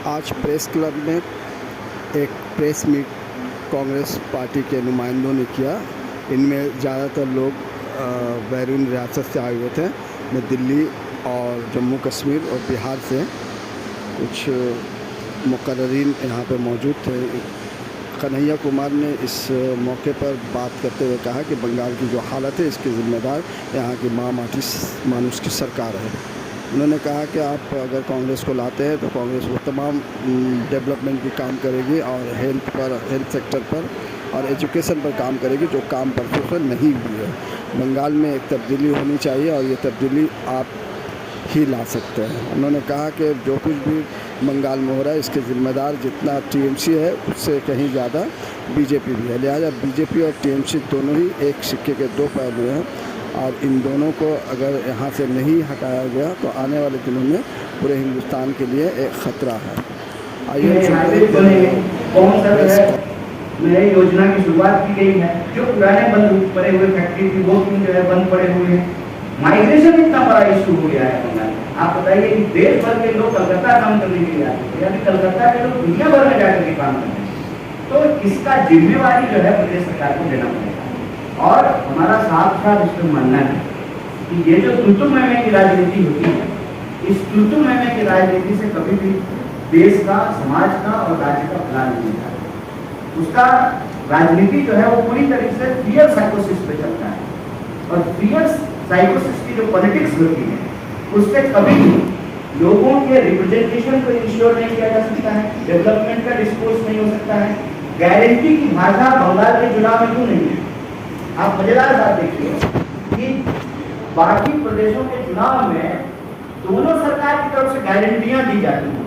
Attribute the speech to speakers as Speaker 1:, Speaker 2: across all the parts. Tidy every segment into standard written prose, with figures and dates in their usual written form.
Speaker 1: आज press club में एक प्रेस मीट कांग्रेस पार्टी के नुमाइंदों ने किया। इनमें ज़्यादातर लोग बैरून रियासत से आए हुए थे। मैं दिल्ली और जम्मू कश्मीर और बिहार से कुछ मुकर्रीन यहाँ पे मौजूद थे। कन्हैया कुमार ने इस मौके पर बात करते हुए कहा कि बंगाल की जो हालत है इसकी ज़िम्मेदार यहाँ की मानुष की सरकार है। उन्होंने कहा कि आप अगर कांग्रेस को लाते हैं तो कांग्रेस वो तमाम डेवलपमेंट की काम करेगी और हेल्थ सेक्टर पर और एजुकेशन पर काम करेगी जो काम परसों से नहीं हुई है। बंगाल में एक तब्दीली होनी चाहिए और ये तब्दीली आप ही ला सकते हैं। उन्होंने कहा कि जो कुछ भी बंगाल में हो रहा है इसके ज़िम्मेदार जितना टीएमसी है उससे कहीं ज़्यादा बीजेपी भी है। लिहाजा बीजेपी और टीएमसी दोनों ही एक सिक्के के दो पहलू हैं और इन दोनों को अगर यहाँ से नहीं हटाया गया तो आने वाले दिनों में पूरे हिंदुस्तान के लिए एक ख़तरा है।
Speaker 2: नई योजना की शुरुआत की गई है। जो पुराने बंद पड़े हुए फैक्ट्री थी वो क्यों जो है बंद पड़े हुए हैं। माइग्रेशन इतना बड़ा इशू हो गया है बंगाल में। आप बताइए कि देश भर के लोग कलकत्ता काम करने के लिए आते हैं, यानी कलकत्ता के लोग दुनिया भर में जाकर के काम करते हैं। तो इसका जिम्मेवारी जो है प्रदेश सरकार को देना पड़ेगा। और हमारा साफ साफ इसमें मानना है कि ये जो तुतुमय की राजनीति होती है, इस तुतुमय की राजनीति से कभी भी देश का, समाज का और राज्य का भला नहीं होता। उसका राजनीति जो है वो पूरी तरीके से फियर साइकोसिस पे चलता है और फियर साइकोसिस की जो पॉलिटिक्स होती है उससे कभी भी लोगों के रिप्रेजेंटेशन को इंश्योर नहीं किया जा सकता है, डेवलपमेंट का डिस्कोर्स नहीं हो सकता है। गारंटी की भाषा बंगाल के चुनाव में क्यों नहीं है? आप मजेदार बात देखिए कि बाकी प्रदेशों के चुनाव में दोनों सरकार की तरफ से गारंटियां दी जाती हैं।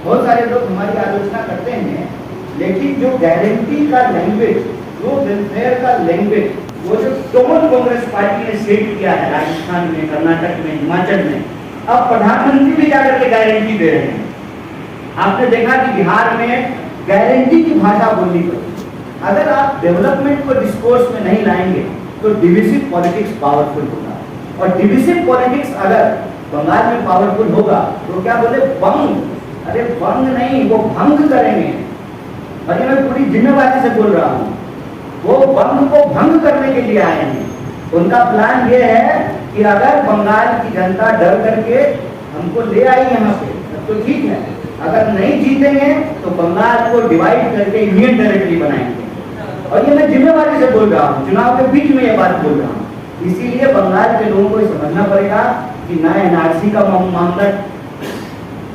Speaker 2: बहुत सारे लोग हमारी आलोचना करते हैं, लेकिन जो गारंटी का लैंग्वेज, जो वेलफेयर का लैंग्वेज, वो जो टोन कांग्रेस पार्टी ने सेट किया है राजस्थान में, कर्नाटक में, हिमाचल में, अब प्रधानमंत्री भी जाकर के गारंटी दे रहे हैं। आपने देखा कि बिहार में गारंटी की भाषा बोलनी पड़ती। अगर आप डेवलपमेंट को डिस्कोर्स में नहीं लाएंगे तो डिविसिव पॉलिटिक्स पावरफुल होगा और डिविसिव पॉलिटिक्स अगर बंगाल में पावरफुल होगा तो क्या बोले बंग, अरे बंग नहीं, वो भंग करेंगे। और ये मैं पूरी जिम्मेदारी से बोल रहा हूँ, वो बंग को भंग करने के लिए आए हैं। उनका प्लान ये है कि अगर बंगाल की जनता डर करके हमको ले आई यहाँ पे तो ठीक है, अगर नहीं जीतेंगे तो बंगाल को डिवाइड करके यूनियन टेरिटरी बनाएंगे। और ये मैं जिम्मेदारी से बोल रहा हूँ, चुनाव के बीच में ये बात बोल रहा हूँ। इसीलिए बंगाल के लोगों को समझना पड़ेगा कि ना एनआरसी का मामला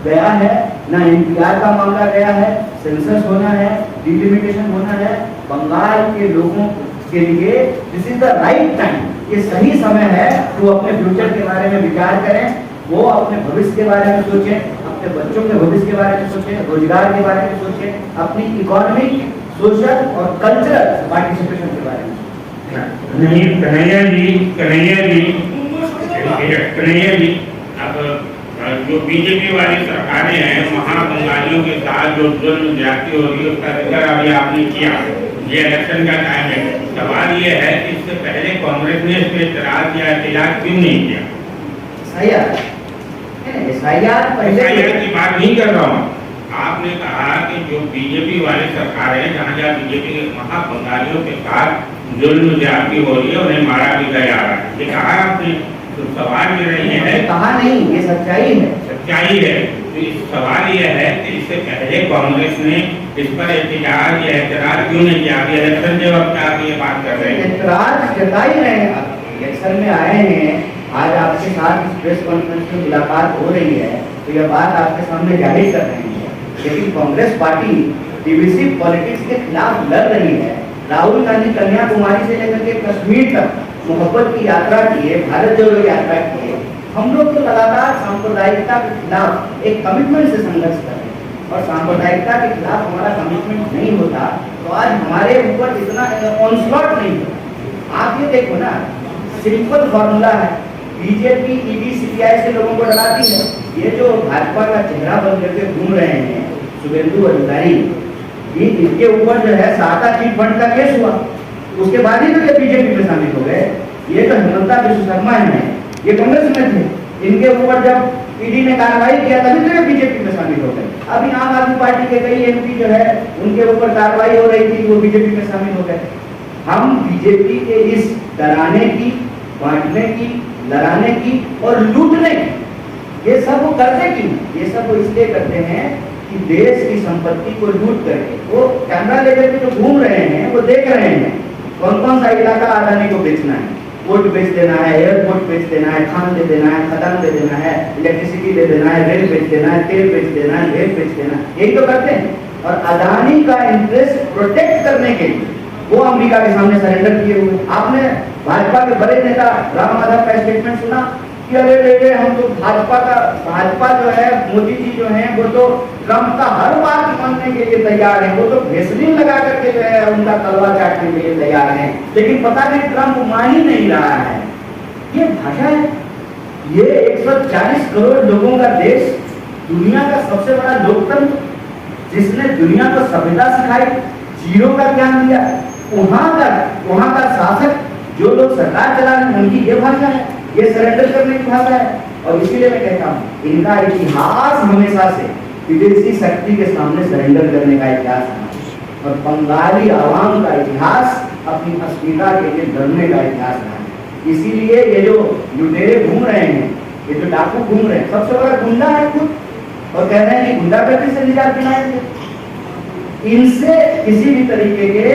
Speaker 2: गया है, ना एनपीआर का मामला गया है, सेंसस होना है, डिलिमिटेशन होना है। बंगाल के लोगों के लिए this is the right time, ये सही समय है कि वो अपने फ्यूचर के बारे में विचार करें, वो अपने भविष्य के बारे में सोचें, अपने बच्चों के भविष्य के बारे में सोचें, रोजगार के बारे में सोचें, अपनी इकोनॉमिक, सोशल और कल्चरल पार्टिसिपेशन के बारे में।
Speaker 3: नहीं कन्हैया जी, अब जो बीजेपी वाली सरकारें हैं वहाँ बंगालियों के साथ जो जुल्म ज्यादती हो रही है उसका जिक्र अभी आपने किया। ये इलेक्शन का टाइम है। सवाल ये है कि इससे पहले कांग्रेस ने इस पर एतराज या एहतिजाज क्यों नहीं किया? एसआईआर की बात नहीं कर रहा हूँ। आपने कहा कि जो बीजेपी वाली सरकार है जहाँ जहाँ बीजेपी के वहाँ बंगालियों के साथ जुल्म ज्यादती हो रही है, उन्हें मारा भी जा रहा है, ये कहा आपने। तो सवाल ये नहीं है,
Speaker 2: कहा नहीं, ये सच्चाई है।
Speaker 3: सच्चाई है। तो इस सवाल ये है कि इससे पहले कांग्रेस ने इस पर एहतिजाज या एतराज क्यों नहीं किया? इलेक्शन के वक्त आप ये बात कर रहे हैं,
Speaker 2: एतराज जता ही रहे हैं। इलेक्शन में आए हैं, आज आपके साथ प्रेस कॉन्फ्रेंस में मुलाकात हो रही है तो यह बात आपके सामने जाहिर कर रहे हैं। लेकिन कांग्रेस पार्टी डिविसिव पॉलिटिक्स के खिलाफ लड़ रही है। राहुल गांधी कन्याकुमारी से लेकर के कश्मीर तक मोहब्बत की यात्रा की है, भारत जोड़ो यात्रा की है। हम लोग तो लगातार सांप्रदायिकता के खिलाफ एक कमिटमेंट से संघर्ष कर रहे हैं और सांप्रदायिकता के खिलाफ हमारा कमिटमेंट नहीं होता तो आज हमारे ऊपर इतना ऑनस्लॉट नहीं होता। आप ये देखो ना, सिंपल फॉर्मूला है, बीजेपी ईडी सीबीआई से लोगों को डराती है। ये जो भाजपा का चेहरा बन करके घूम रहे हैं शुभेंदु अधिकारी, इनके ऊपर जो है साता चिट फंड का केस हुआ, उसके बाद ही तो ये बीजेपी में शामिल हो गए। ये तो हिमंता विश्व शर्मा है, ये कांग्रेस में थे, इनके ऊपर जब ईडी ने कार्रवाई किया तभी तो बीजेपी में शामिल हो गए। अभी आम आदमी पार्टी के कई एमपी जो है उनके ऊपर कार्रवाई हो रही थी, वो बीजेपी में शामिल हो गए। हम बीजेपी के इस डराने की, बांटने की, लड़ाने की और लूटने की, ये सब वो करते क्यों? ये सब वो इसलिए करते हैं कि देश की संपत्ति को लूट करके वो कैमरा लेकर के जो घूम रहे हैं वो देख रहे हैं कौन कौन सा इलाका अडानी को बेचना है, पोर्ट बेच देना है, एयरपोर्ट बेच देना है, खान दे देना है, खदान दे देना है, इलेक्ट्रिसिटी दे देना है, रेल बेच देना है, तेल बेच देना है, रेल बेच देना है, यही तो करते हैं। और अडानी का इंटरेस्ट प्रोटेक्ट करने के लिए वो अमेरिका के सामने सरेंडर किए हुए। आपने भाजपा के बड़े नेता राम माधव का स्टेटमेंट सुना कि अरे हम तो भाजपा जो है, मोदी जी जो है वो तो ट्रंप का हर बात मानने के लिए तैयार है, वो तो भेसलीन लगा करके जो है उनका तलवार चाटने के लिए तैयार है, लेकिन पता नहीं ट्रंप मान ही नहीं रहा है। ये भाषा है, ये 140 करोड़ लोगों का देश, दुनिया का सबसे बड़ा लोकतंत्र, जिसने दुनिया को सभ्यता सिखाई, जीरो का ज्ञान दिया, वहां का शासक, जो लोग सरकार चला रहे हैं, उनकी ये भाषा है, ये सरेंडर करने की भाषा है। और इसीलिए मैं कहता हूँ इनका इतिहास हमेशा से विदेशी शक्ति के सामने सरेंडर करने का इतिहास है, और बंगाली आवाम का इतिहास अपनी अस्मिता के लिए लड़ने का इतिहास है। इसीलिए ये जो लुटेरे घूम रहे हैं, ये जो डाकू घूम रहे हैं, सबसे बड़ा गुंडा है खुद, और कह रहे हैं कि गुंडागर्दी से निजात दिलाएंगे। इनसे किसी भी तरीके के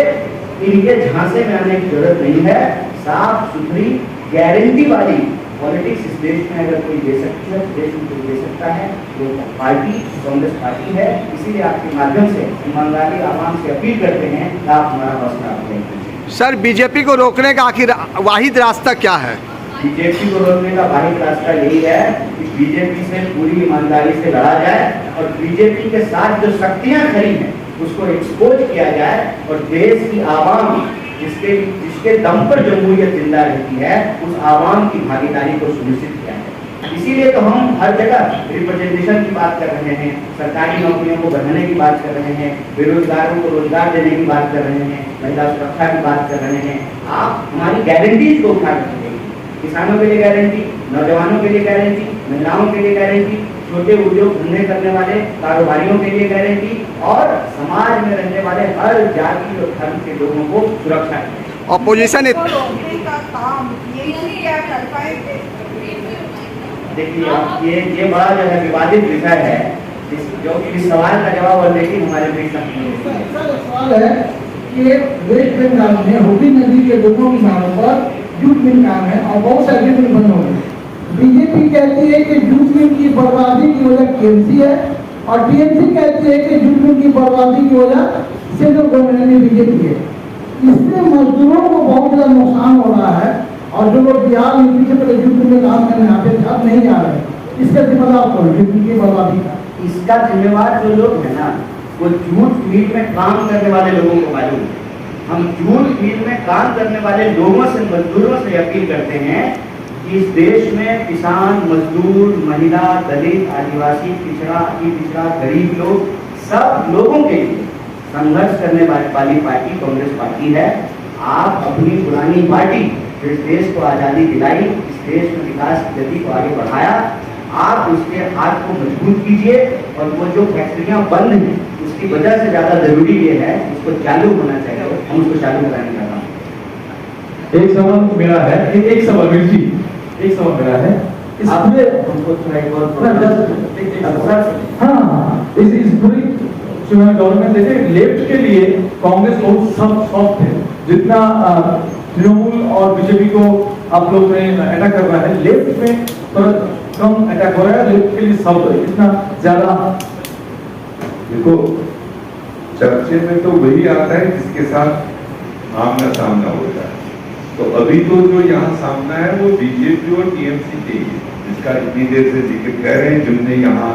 Speaker 2: इनके झांसे में आने की जरूरत नहीं है। साफ सुथरी गारंटी वाली पॉलिटिक्स इस देश में अगर कोई दे सकती है, देश में कोई दे सकता है, वो पार्टी कांग्रेस पार्टी है। इसीलिए आपके माध्यम से ईमानदारी आवाम से अपील करते हैं कि आप हमारा हौसला अफजाई।
Speaker 1: सर, बीजेपी को रोकने का आखिर वाहिद रास्ता क्या है?
Speaker 2: बीजेपी को रोकने का वाहिद रास्ता यही है कि बीजेपी से पूरी ईमानदारी से लड़ा जाए, और बीजेपी के साथ जो शक्तियां खड़ी हैं उसको एक्सपोज किया जाए, और देश की आवाम जिसके दम पर जमहूरियत जिंदा रहती है, उस आवाम की भागीदारी को सुनिश्चित किया जाए। इसीलिए तो हम हर जगह रिप्रेजेंटेशन की बात कर रहे हैं, सरकारी नौकरियों को बढ़ाने की बात कर रहे हैं, बेरोजगारों को रोजगार देने की बात कर रहे हैं, महिला सुरक्षा की बात कर रहे हैं। आप हमारी गारंटीज को उठा कर देंगे, किसानों के लिए गारंटी, नौजवानों के लिए गारंटी, महिलाओं के लिए गारंटी, छोटे उद्योग धंधे करने वाले कारोबारियों के लिए गारंटी, और समाज में रहने वाले हर जाति और धर्म के लोगों को सुरक्षा।
Speaker 1: ऑपोजिशन
Speaker 4: रोकने का काम ये क्या कर पाएंगे?
Speaker 2: देखिए, आप ये बड़ा जो है विवादित विषय है, जो कि इस सवाल का जवाब ऑलरेडी हमारे बीच
Speaker 5: सवाल है कि वेस्ट बंगाल में होटी नदी के दोनों किनारों पर जूट मिल काम है और बहुत से एग्रीमेंट बंद हो गए। बीजेपी कहती है कि जूट मिल की बर्बादी की वजह टीएमसी है, और टीएमसी कहती है कि जूट मिल की बर्बादी की वजह सेंट्रल गवर्नमेंट में बीजेपी है। इससे मजदूरों को बहुत ज़्यादा नुकसान हो रहा है, और जो लोग बिहार में पीछे पहले जूट मिल में काम करने आते थे अब नहीं आ रहे। इसका जिम्मेदार कौन? जूट मिल की बर्बादी का
Speaker 2: इसका जिम्मेवार जो लोग हैं ना, वो जूट मिल में काम करने वाले लोगों को मालूम है। हम जूट मिल में काम करने वाले लोगों से, मजदूरों से अपील करते हैं कि इस देश में किसान, मजदूर, महिला, दलित, आदिवासी, पिछड़ा, अति पिछड़ा, गरीब लोग, सब लोगों के लिए संघर्ष करने वाली पार्टी कांग्रेस पार्टी है। आप अपनी पुरानी पार्टी जो इस देश को आज़ादी दिलाई, इस देश में विकास की गति को आगे बढ़ाया, आप उसके हाथ को मजबूत कीजिए, और वो जो फैक्ट्रियां बंद हैं उसकी वजह से ज़्यादा जरूरी ये है उसको चालू होना चाहिए, हम उसको चालू कराने का काम।
Speaker 6: एक सवाल मेरा है, एक सवाल मिर्ची, एक सवाल मेरा है
Speaker 2: आपने हमको थोड़ा एक और
Speaker 6: हाँ, इस पूरी चुनाव गवर्नमेंट देखे लेफ्ट के लिए कांग्रेस बहुत सॉफ्ट है, जितना तृणमूल और बीजेपी को आप लोग ने अटैक कर रहा है, लेफ्ट में थोड़ा कम अटैक हो रहा है, लेफ्ट के लिए सॉफ्ट है, इतना ज्यादा।
Speaker 7: देखो, चर्चे में तो वही आता है जिसके साथ आमना सामना होता है। तो अभी तो जो यहाँ सामना है वो बीजेपी और टीएमसी के ही, जिसका इतनी देर से जिक्र कर रहे हैं, जिनने यहाँ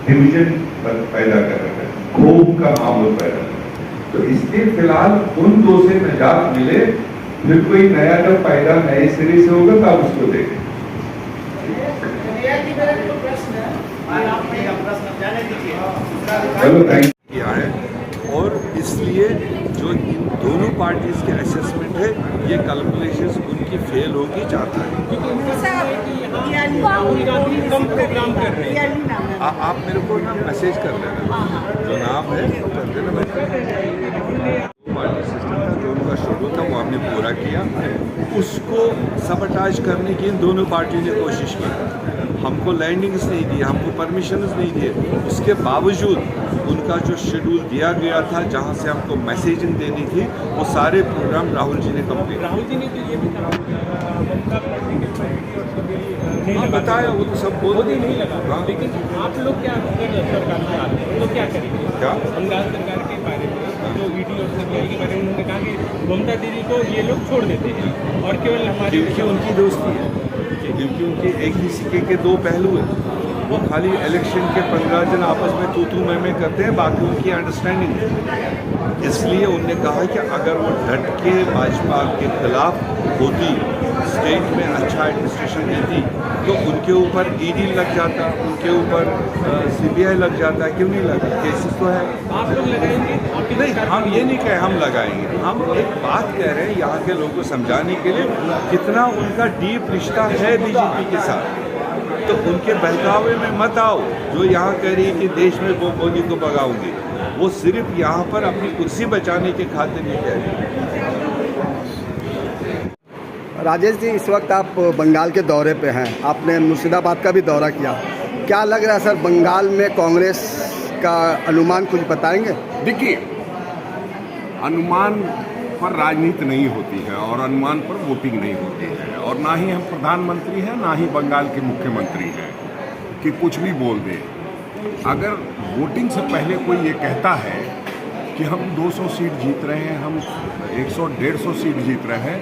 Speaker 7: डिवीजन पैदा कर रखा है, खूब का मामला पैदा कर रखा है। तो इसलिए फिलहाल उन दो से निजात मिले, फिर कोई नया जब पैदा नए सिरे से होगा तब उसको देखें। चलो, थैंक यू।
Speaker 8: किया है, और इसलिए जो इन दोनों पार्टीज के असेसमेंट है, ये कैलकुलेशंस उनकी फेल होगी जाता है।
Speaker 4: राहुल गांधी कम प्रोग्राम कर रहे हैं।
Speaker 8: आप मेरे को ना मैसेज कर देना, जो नाम है कर देना। पार्टी सिस्टम था, जो उनका शेड्यूल था वो हमने पूरा किया। उसको सबटाज करने की इन दोनों पार्टियों ने कोशिश की। हमको लैंडिंग्स नहीं दिए, हमको परमिशंस नहीं दिए। उसके बावजूद उनका जो शेड्यूल दिया गया था, जहां से हमको मैसेजिंग देनी थी, वो सारे प्रोग्राम राहुल जी ने कंप्लीट।
Speaker 9: राहुल जी ने तो ये भी कहा
Speaker 8: बताया, वो तो सब बोल
Speaker 9: मोदी नहीं लगा। लेकिन आप लोग क्या अगर सरकार में आते हैं तो क्या करेंगे?
Speaker 8: क्या
Speaker 9: बंगाल सरकार के बारे में जो ईडी और सीबीआई के बारे में उन्होंने कहा कि ममता दीदी को ये लोग छोड़ देते हैं और केवल हमारी
Speaker 8: क्योंकि उनकी दोस्ती है, क्योंकि उनके एक ही सिक्के के दो पहलू हैं। वो खाली इलेक्शन के 15 दिन आपस में तू मैं करते हैं, बाकी उनकी अंडरस्टैंडिंग है। इसलिए उन्होंने कहा कि अगर वो डट के भाजपा के खिलाफ होती, स्टेट में अच्छा एडमिनिस्ट्रेशन देती, तो उनके ऊपर ईडी लग जाता, उनके ऊपर सीबीआई लग जाता। क्यों नहीं लगा? केसेस तो है।
Speaker 9: आप लोग लगाएंगे?
Speaker 8: नहीं, हम ये नहीं कहे हम लगाएंगे। हम एक बात कह रहे हैं यहाँ के लोगों को समझाने के लिए कितना उनका डीप रिश्ता है बीजेपी के साथ। तो उनके बहकावे में मत आओ। जो यहाँ कह रही है कि देश में वो मोदी को भगाऊंगी, वो सिर्फ यहाँ पर अपनी कुर्सी बचाने के खातिर नहीं कह रही।
Speaker 1: राजेश जी, इस वक्त आप बंगाल के दौरे पे हैं, आपने मुर्शिदाबाद का भी दौरा किया। क्या लग रहा है सर, बंगाल में कांग्रेस का अनुमान कुछ बताएंगे?
Speaker 10: देखिए, अनुमान पर राजनीति नहीं होती है और अनुमान पर वोटिंग नहीं होती है, और ना ही हम प्रधानमंत्री हैं ना ही बंगाल के मुख्यमंत्री हैं कि कुछ भी बोल दें। अगर वोटिंग से पहले कोई ये कहता है कि हम 200 सीट जीत रहे हैं, हम 100-150 सीट जीत रहे हैं,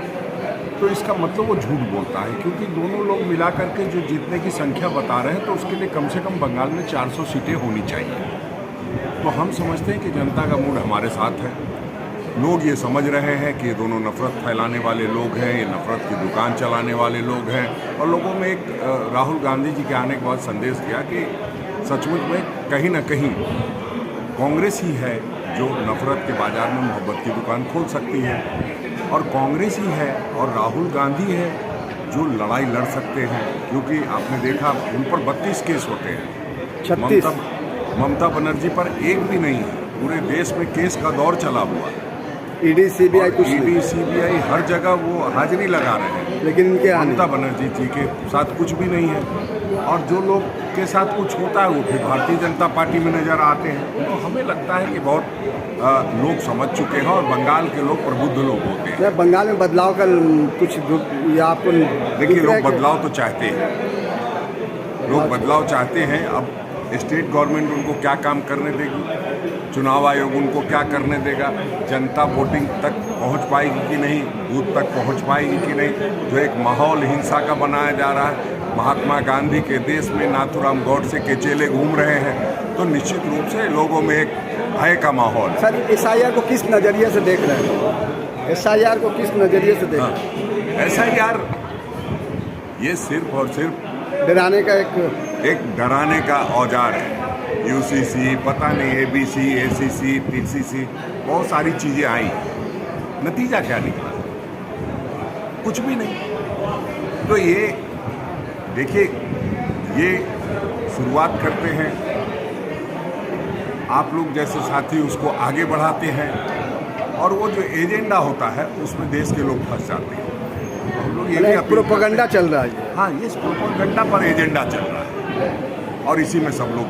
Speaker 10: तो इसका मतलब वो झूठ बोलता है। क्योंकि दोनों लोग मिला करके जो जीतने की संख्या बता रहे हैं, तो उसके लिए कम से कम बंगाल में 400 सीटें होनी चाहिए। तो हम समझते हैं कि जनता का मूड हमारे साथ है। लोग ये समझ रहे हैं कि ये दोनों नफरत फैलाने वाले लोग हैं, ये नफरत की दुकान चलाने वाले लोग हैं। और लोगों में एक राहुल गांधी जी के आने के बाद संदेश दिया कि सचमुच में कहीं ना कहीं कांग्रेस ही है जो नफरत के बाजार में मोहब्बत की दुकान खोल सकती है, और कांग्रेस ही है और राहुल गांधी है जो लड़ाई लड़ सकते हैं। क्योंकि आपने देखा उन पर 32 केस होते हैं,
Speaker 1: 36।
Speaker 10: ममता बनर्जी पर एक भी नहीं है। पूरे देश में केस का दौर चला हुआ है।
Speaker 1: ईडी सीबीआई कुछ
Speaker 10: ईडी सीबीआई हर जगह वो हाजिरी लगा रहे हैं,
Speaker 1: लेकिन इनके
Speaker 10: ममता बनर्जी जी के साथ कुछ भी नहीं है। और जो लोग के साथ कुछ होता है वो फिर भारतीय जनता पार्टी में नजर आते हैं। तो हमें लगता है कि बहुत लोग समझ चुके हैं और बंगाल के लोग प्रबुद्ध लोग होते हैं।
Speaker 1: बंगाल में बदलाव का कुछ या आपको
Speaker 10: देखिए, लोग बदलाव तो चाहते हैं, लोग बदलाव चाहते हैं। अब स्टेट गवर्नमेंट उनको क्या काम करने देगी, चुनाव आयोग उनको क्या करने देगा, जनता वोटिंग तक पहुंच पाएगी कि नहीं, बूथ तक पहुंच पाएगी कि नहीं। जो एक माहौल हिंसा का बनाया जा रहा है, महात्मा गांधी के देश में नाथूराम गौडसे के चेले घूम रहे हैं, तो निश्चित रूप से लोगों में एक भय का माहौल है।
Speaker 1: सर, SIR को किस नज़रिए से देख रहे हैं? SIR को किस नज़रिए से देख रहे हैं?
Speaker 10: SIR ये सिर्फ और सिर्फ
Speaker 1: डराने का एक
Speaker 10: डराने का औजार है। UCC, पता नहीं ABC, ACC, TCC, बहुत सारी चीज़ें आई, नतीजा क्या निकला? कुछ भी नहीं। तो ये देखिए, ये शुरुआत करते हैं आप लोग जैसे साथी, उसको आगे बढ़ाते हैं, और वो जो एजेंडा होता है उसमें देश के लोग फंस जाते हैं। हम लोग ये
Speaker 1: प्रोपेगेंडा चल रहा है।
Speaker 10: हाँ, ये प्रोपेगेंडा पर एजेंडा चल रहा है, और इसी में सब लोग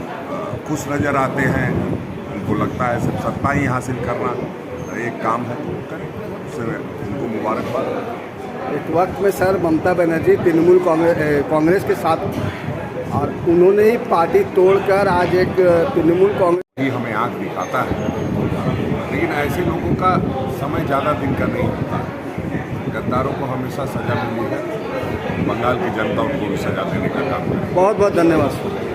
Speaker 10: खुश नज़र आते हैं। उनको लगता है सिर्फ सत्ता ही हासिल करना एक काम है, तो करें, उससे उनको मुबारकबाद।
Speaker 1: एक वक्त में सर ममता बनर्जी तृणमूल कांग्रेस के साथ, और उन्होंने ही पार्टी तोड़कर आज एक तृणमूल कांग्रेस
Speaker 10: ही हमें आँख दिखाता है। लेकिन ऐसे लोगों का समय ज़्यादा दिन का नहीं होता। गद्दारों को हमेशा सज़ा मिली है, बंगाल की जनता उनको भी सज़ा देने का काम करे।
Speaker 1: बहुत बहुत धन्यवाद।